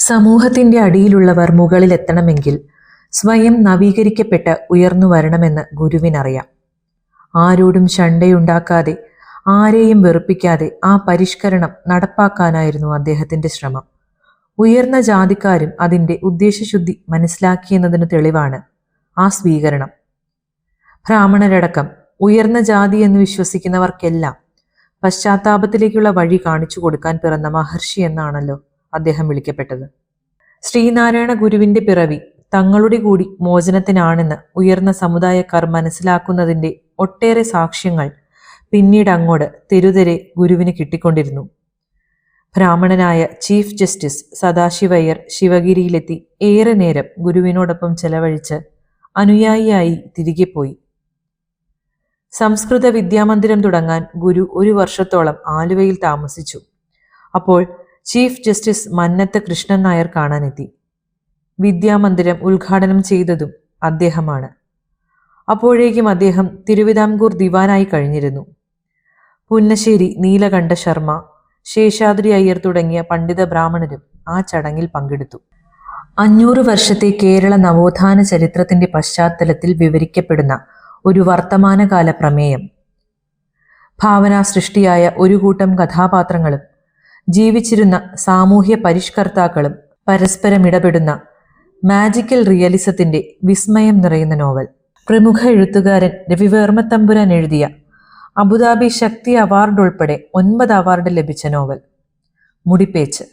സമൂഹത്തിന്റെ അടിയിലുള്ളവർ മുകളിലെത്തണമെങ്കിൽ സ്വയം നവീകരിക്കപ്പെട്ട് ഉയർന്നു വരണമെന്ന് ഗുരുവിനറിയാം. ആരോടും ശണ്ടയുണ്ടാക്കാതെ, ആരെയും വെറുപ്പിക്കാതെ ആ പരിഷ്കരണം നടപ്പാക്കാനായിരുന്നു അദ്ദേഹത്തിന്റെ ശ്രമം. ഉയർന്ന ജാതിക്കാരും അതിന്റെ ഉദ്ദേശശുദ്ധി മനസ്സിലാക്കിയെന്നതിന് തെളിവാണ് ആ സ്വീകരണം. ബ്രാഹ്മണരടക്കം ഉയർന്ന ജാതി എന്ന് വിശ്വസിക്കുന്നവർക്കെല്ലാം പശ്ചാത്താപത്തിലേക്കുള്ള വഴി കാണിച്ചു കൊടുക്കാൻ പിറന്ന മഹർഷി എന്നാണല്ലോ അദ്ദേഹം വിളിക്കപ്പെട്ടത്. ശ്രീനാരായണ ഗുരുവിന്റെ പിറവി തങ്ങളുടെ കൂടി മോചനത്തിനാണെന്ന് ഉയർന്ന സമുദായക്കാർ മനസ്സിലാക്കുന്നതിന്റെ ഒട്ടേറെ സാക്ഷ്യങ്ങൾ പിന്നീട് അങ്ങോട്ട് തെരുതെരെ ഗുരുവിന് കിട്ടിക്കൊണ്ടിരുന്നു. ബ്രാഹ്മണനായ ചീഫ് ജസ്റ്റിസ് സദാശിവയ്യർ ശിവഗിരിയിലെത്തി ഏറെ നേരം ഗുരുവിനോടൊപ്പം ചെലവഴിച്ച് അനുയായിയായി തിരികെ പോയി. സംസ്കൃത വിദ്യാമന്ദിരം തുടങ്ങാൻ ഗുരു 1 വർഷത്തോളം ആലുവയിൽ താമസിച്ചു. അപ്പോൾ ചീഫ് ജസ്റ്റിസ് മന്നത്ത് കൃഷ്ണൻ നായർ കാണാനെത്തി. വിദ്യാമന്ദിരം ഉദ്ഘാടനം ചെയ്തതും അദ്ദേഹമാണ്. അപ്പോഴേക്കും അദ്ദേഹം തിരുവിതാംകൂർ ദിവാനായി കഴിഞ്ഞിരുന്നു. പുന്നശ്ശേരി നീലകണ്ഠ ശർമ്മ, ശേഷാദ്രി അയ്യർ തുടങ്ങിയ പണ്ഡിത ബ്രാഹ്മണരും ആ ചടങ്ങിൽ പങ്കെടുത്തു. 500 വർഷത്തെ കേരള നവോത്ഥാന ചരിത്രത്തിന്റെ പശ്ചാത്തലത്തിൽ വിവരിക്കപ്പെടുന്ന ഒരു വർത്തമാനകാല പ്രമേയം. ഭാവനാ സൃഷ്ടിയായ ഒരു കൂട്ടം കഥാപാത്രങ്ങളും ജീവിച്ചിരുന്ന സാമൂഹ്യ പരിഷ്കർത്താക്കളും പരസ്പരം ഇടപെടുന്ന മാജിക്കൽ റിയലിസത്തിന്റെ വിസ്മയം നിറയുന്ന നോവൽ. പ്രമുഖ എഴുത്തുകാരൻ രവിവർമ്മത്തമ്പുരാൻ എഴുതിയ അബുദാബി ശക്തി അവാർഡ് ഉൾപ്പെടെ 9 അവാർഡ് ലഭിച്ച നോവൽ മുടിപ്പേച്ച്.